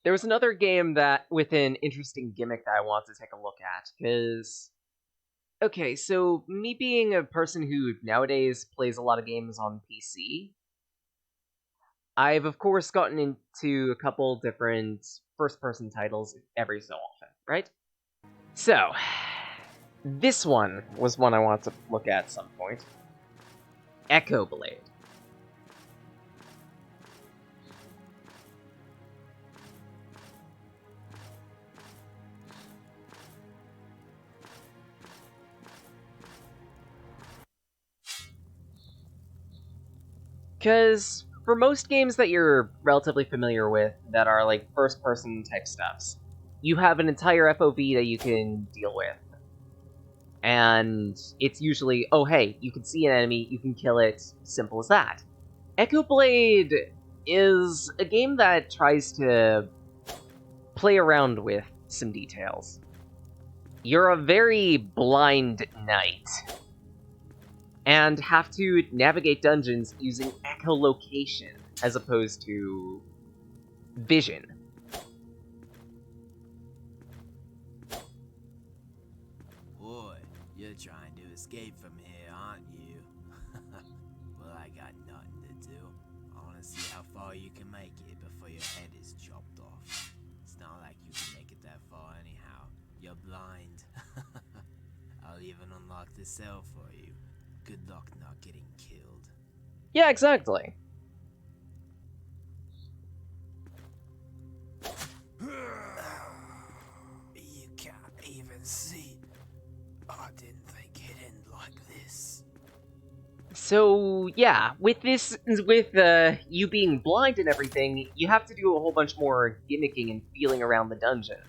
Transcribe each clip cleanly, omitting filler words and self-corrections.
there was another game that with an interesting gimmick that I want to take a look at, because okay, so me being a person who nowadays plays a lot of games on PC, I've of course gotten into a couple different first-person titles every so often, right? So, this one was one I want to look at some point. Echoblade. Because for most games that you're relatively familiar with that are like first-person type stuffs, you have an entire FOV that you can deal with. And it's usually, oh hey, you can see an enemy, you can kill it, simple as that. Echoblade is a game that tries to play around with some details. You're a very blind knight, and have to navigate dungeons using echolocation as opposed to vision. Boy, you're trying to escape from here, aren't you? Well, I got nothing to do. I want to see how far you can make it before your head is chopped off. It's not like you can make it that far anyhow. You're blind. I'll even unlock the cell for you. Good luck not getting killed. Yeah, exactly. You can't even see. I didn't think it'd end like this. So, yeah, with you being blind and everything, you have to do a whole bunch more gimmicking and feeling around the dungeon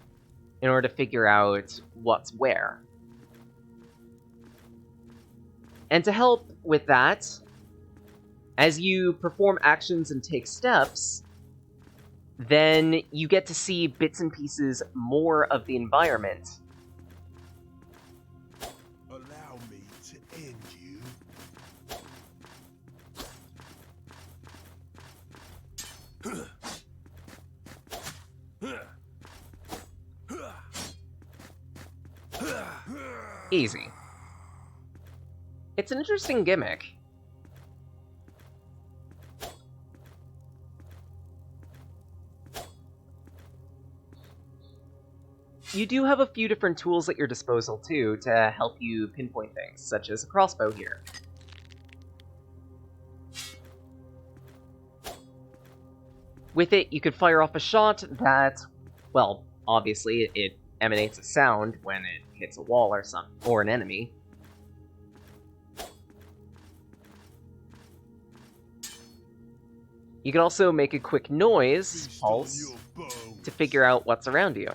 in order to figure out what's where. And to help with that, as you perform actions and take steps, then you get to see bits and pieces more of the environment. Allow me to end you. Easy. It's an interesting gimmick. You do have a few different tools at your disposal, too, to help you pinpoint things, such as a crossbow here. With it, you could fire off a shot that, well, obviously it emanates a sound when it hits a wall or an enemy. You can also make a quick noise, pulse, to figure out what's around you.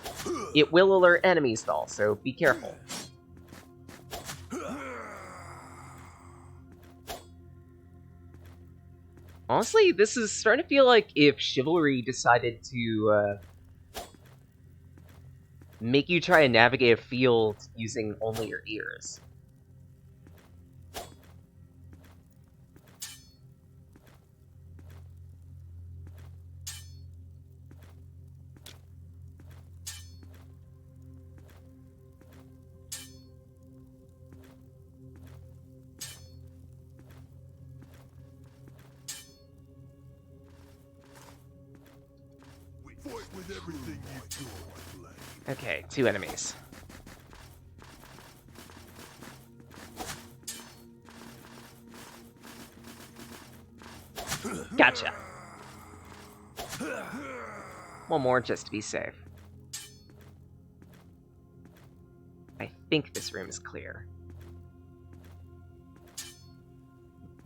It will alert enemies though, so be careful. Honestly, this is starting to feel like if Chivalry decided to make you try and navigate a field using only your ears. Fight with everything you've got. Okay, 2 enemies. Gotcha. One more just to be safe. I think this room is clear.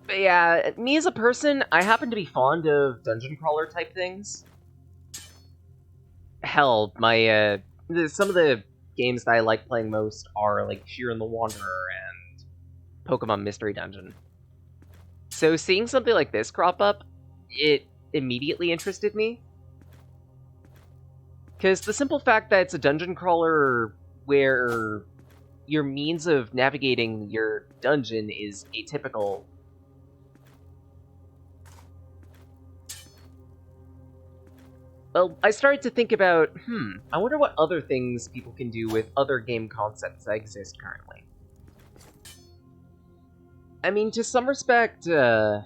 But yeah, me as a person, I happen to be fond of dungeon crawler type things. Hell, my some of the games that I like playing most are like Sheer and the Wanderer and Pokemon Mystery Dungeon. So seeing something like this crop up, it immediately interested me. Because the simple fact that it's a dungeon crawler where your means of navigating your dungeon is atypical. Well, I started to think about, I wonder what other things people can do with other game concepts that exist currently. I mean, to some respect, The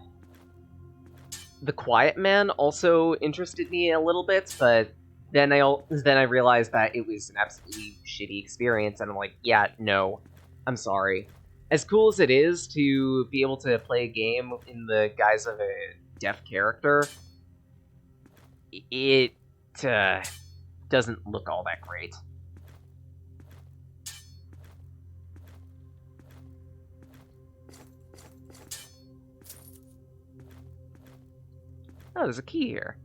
Quiet Man also interested me a little bit, but then I realized that it was an absolutely shitty experience, and I'm like, yeah, no, I'm sorry. As cool as it is to be able to play a game in the guise of a deaf character, it doesn't look all that great. Oh, there's a key here.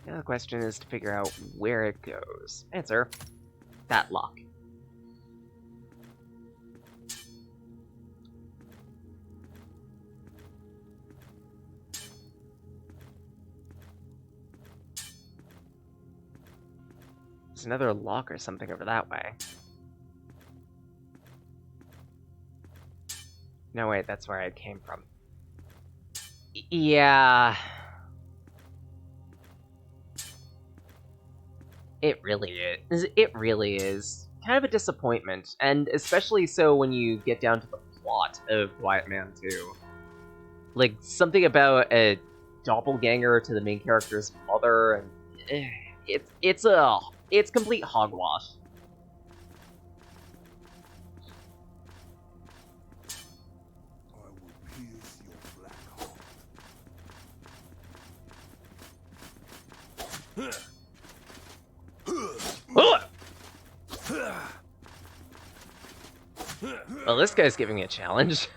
Now the question is to figure out where it goes. Answer: that lock. There's another lock or something over that way. No, wait, that's where I came from. Yeah. It really is. It really is. Kind of a disappointment, and especially so when you get down to the plot of Quiet Man 2. Like, something about a doppelganger to the main character's mother, and it's complete hogwash. I will pierce your black heart. Well, this guy's giving me a challenge.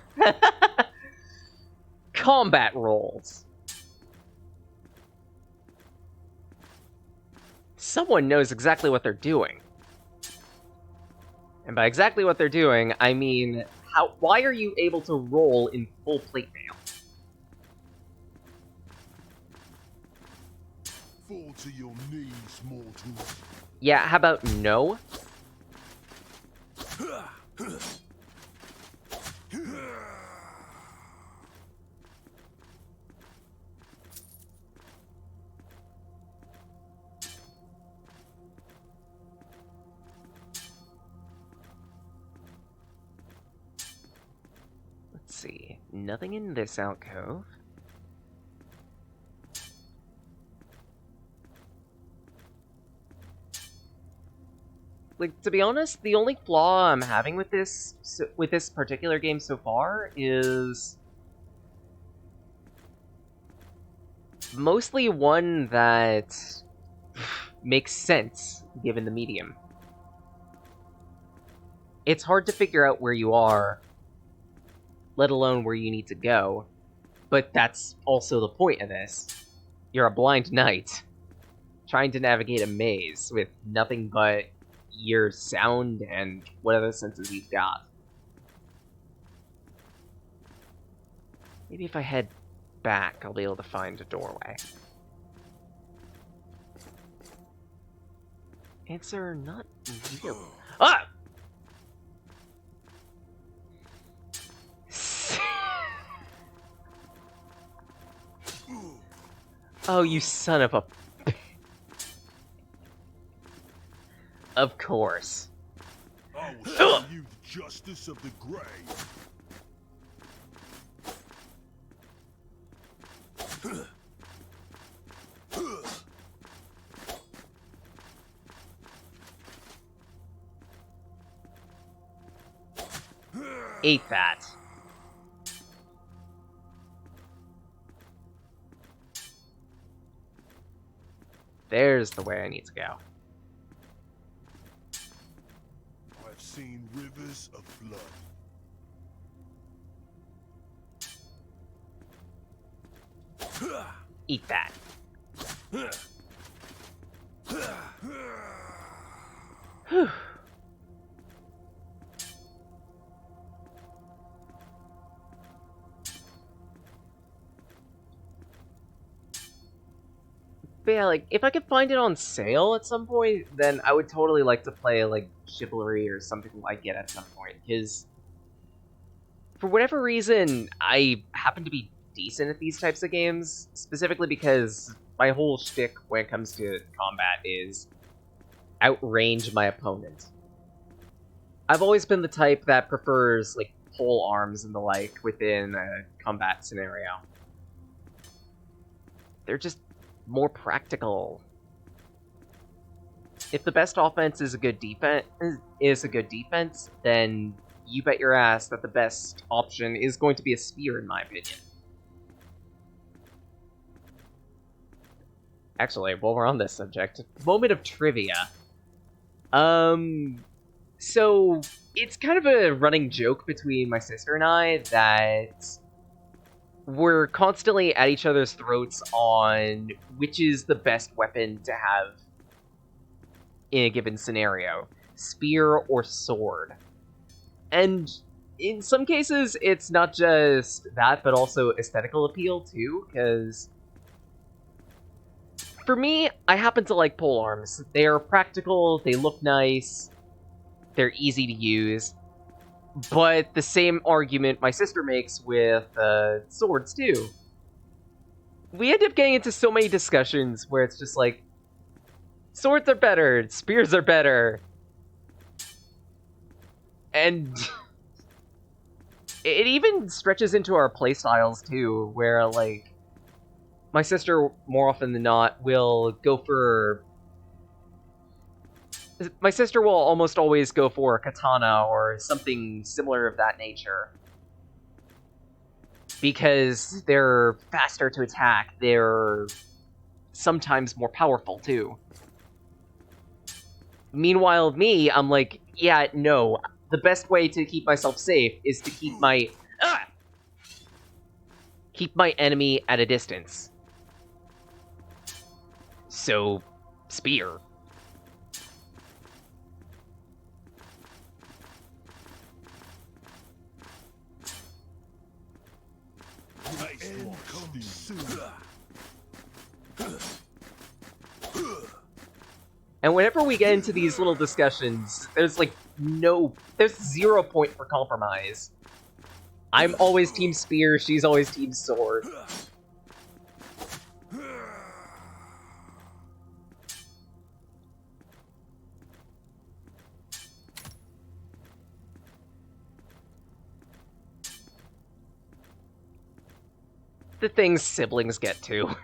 Combat rolls. Someone knows exactly what they're doing. And by exactly what they're doing, I mean, why are you able to roll in full plate mail? Fall to your knees, mortals. Yeah, how about no? Let's see. Nothing in this alcove. Like, to be honest, the only flaw I'm having with this particular game so far is mostly one that makes sense given the medium. It's hard to figure out where you are, let alone where you need to go, but that's also the point of this. You're a blind knight, trying to navigate a maze with nothing but your sound and what other senses you've got. Maybe if I head back, I'll be able to find a doorway. Answer: not really. Ah! Oh, you son of a... Of course. I will show you the justice of the grave. Ate that. There's the way I need to go. I've seen rivers of blood. Eat that. Whew. But yeah, like, if I could find it on sale at some point, then I would totally like to play, like, Chivalry or something like it at some point, because For whatever reason, I happen to be decent at these types of games, specifically because my whole shtick when it comes to combat is outrange my opponent. I've always been the type that prefers, like, pole arms and the like within a combat scenario. They're just more practical. If the best offense is a good defense, then you bet your ass that the best option is going to be a spear, in my opinion. Actually, while we're on this subject, moment of trivia. So it's kind of a running joke between my sister and I that we're constantly at each other's throats on which is the best weapon to have in a given scenario, spear or sword. And in some cases, it's not just that, but also aesthetical appeal too, because for me, I happen to like polearms. They are practical, they look nice, they're easy to use, but the same argument my sister makes with swords too. We end up getting into so many discussions where it's just like, swords are better, spears are better, and it even stretches into our playstyles too, where, like, my sister, more often than not, will go for... My sister will almost always go for a katana or something similar of that nature. Because they're faster to attack, they're sometimes more powerful, too. Meanwhile, me, I'm like, yeah, no, the best way to keep myself safe is to keep my... keep my enemy at a distance. So, spear. End comes soon. And whenever we get into these little discussions, there's 0 point for compromise. I'm always team spear, she's always team sword. The things siblings get to.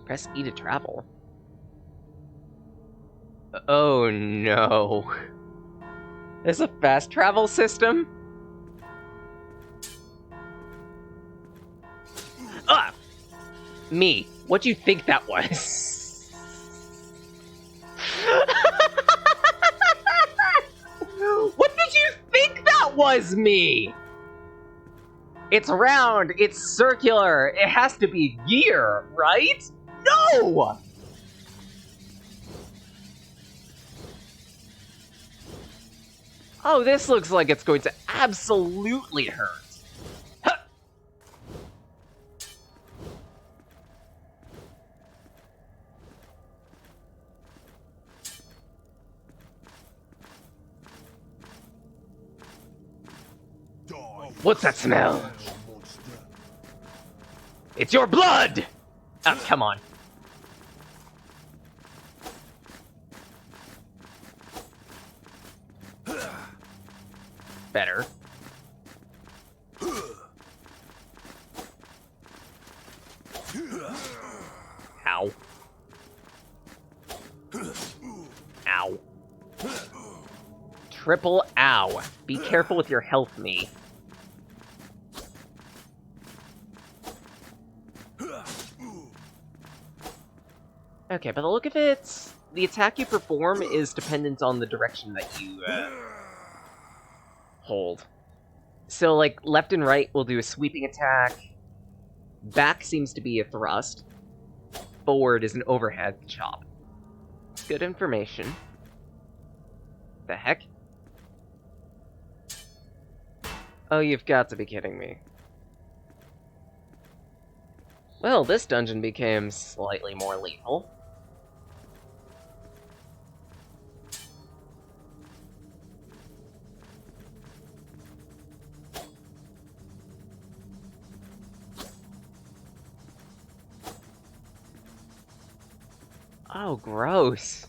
Press E to travel. Oh no. There's a fast travel system? Ah! Me, what do you think that was? What did you think that was, me? It's round, it's circular, it has to be gear, right? No! Oh, this looks like it's going to absolutely hurt. Huh. What's that smell? It's your blood! Oh, come on. Better. Ow. Ow. Triple ow. Be careful with your health, me. Okay, by the look of it, the attack you perform is dependent on the direction that you, hold. So, like, left and right will do a sweeping attack. Back seems to be a thrust. Forward is an overhead chop. Good information. The heck? Oh, you've got to be kidding me. Well, this dungeon became slightly more lethal. Oh, gross.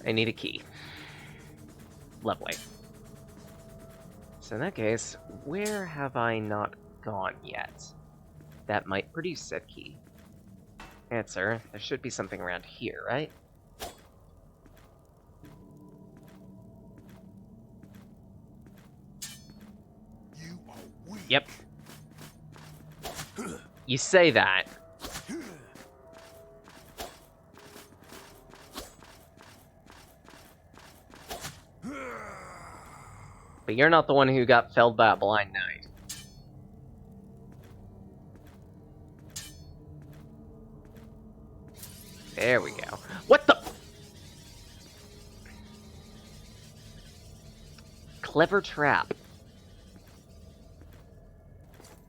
I need a key. Lovely. So in that case, where have I not gone yet? That might produce said key. Answer, there should be something around here, right? You are weak. Yep. You say that. But you're not the one who got felled by a blind knight. There we go. What the? Clever trap.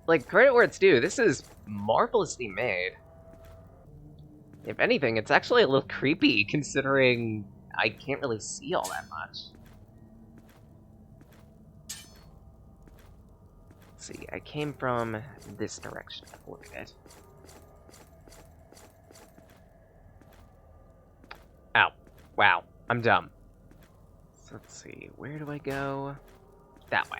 Like, credit where it's due, this is marvelously made. If anything, it's actually a little creepy, considering I can't really see all that much. Let's see, I came from this direction. Look at it. Ow. Wow. I'm dumb. So let's see, where do I go? That way.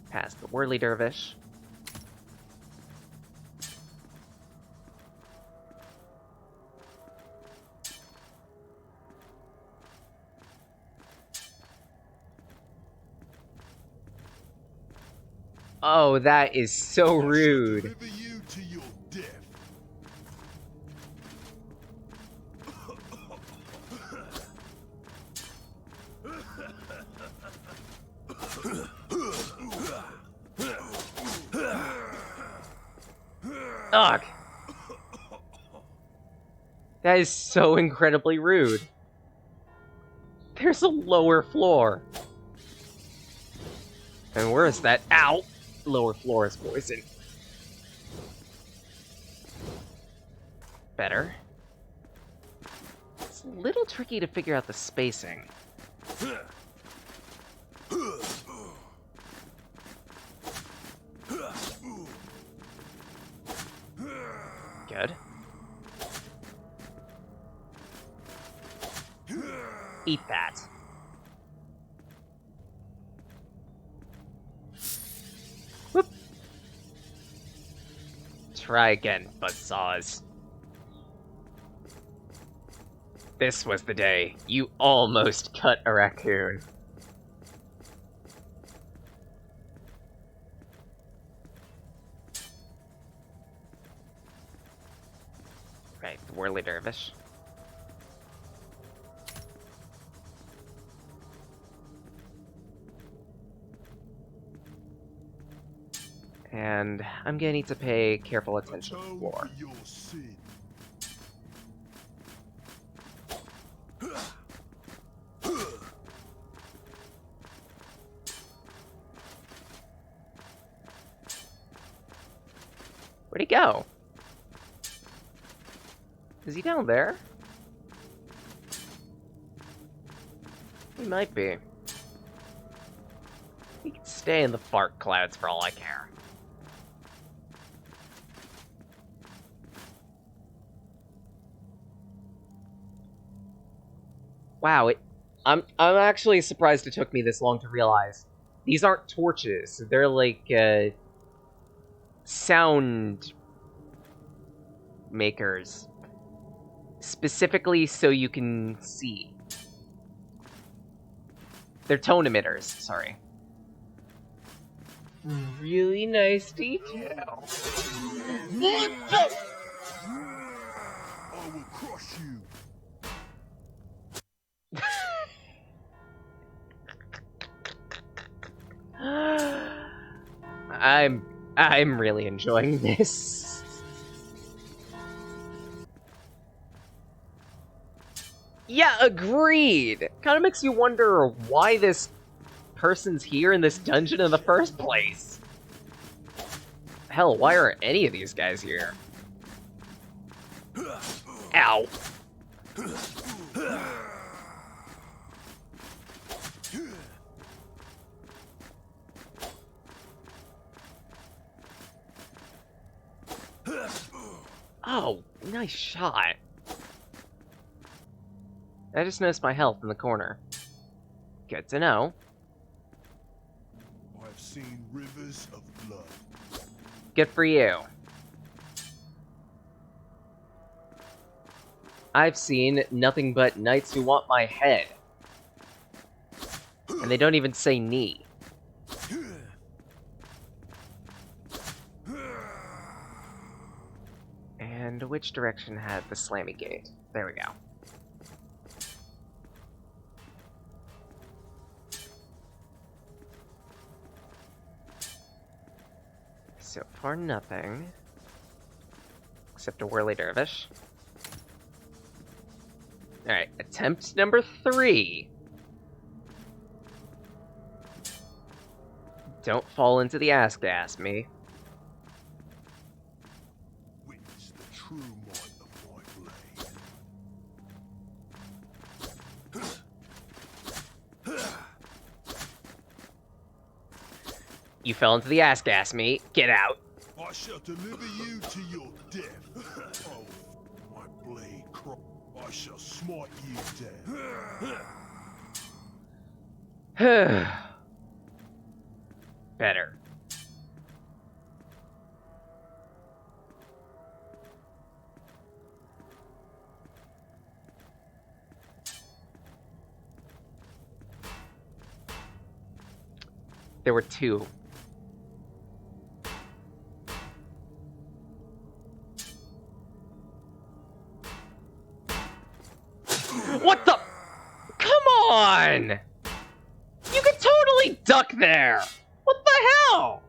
Past the Whirly Dervish. Oh, that is so rude. Deliver you to your death. Ugh. That is so incredibly rude. There's a lower floor. And where is that? Ow! Lower floor is poison. Better. It's a little tricky to figure out the spacing. Good. Eat that. Whoop. Try again, buzzsaws. This was the day you almost cut a raccoon. Right, the Whirly Dervish. And I'm gonna need to pay careful attention to the Atone floor. for your sin. Where'd he go? Is he down there? He might be. He can stay in the fart clouds for all I care. Wow, I'm actually surprised it took me this long to realize. These aren't torches. They're like, sound makers. Specifically so you can see. They're tone emitters, sorry. Really nice detail. What the? I will crush you. I'm really enjoying this. Yeah, agreed. Kind of makes you wonder why this person's here in this dungeon in the first place? Hell, why are any of these guys here? Ow. Oh, nice shot. I just noticed my health in the corner. Good to know. I've seen rivers of blood. Good for you. I've seen nothing but knights who want my head. And they don't even say knee. And which direction had the slammy gate? There we go. So far, nothing. Except a whirly dervish. Alright, attempt number 3. Don't fall into the ass gas, me. Witness the true might of my blade. You fell into the ass gas, me. Get out. I shall deliver you to your death. Oh, my blade I shall smite you down. Better. There were 2. What the? Come on! You could totally duck there! What the hell?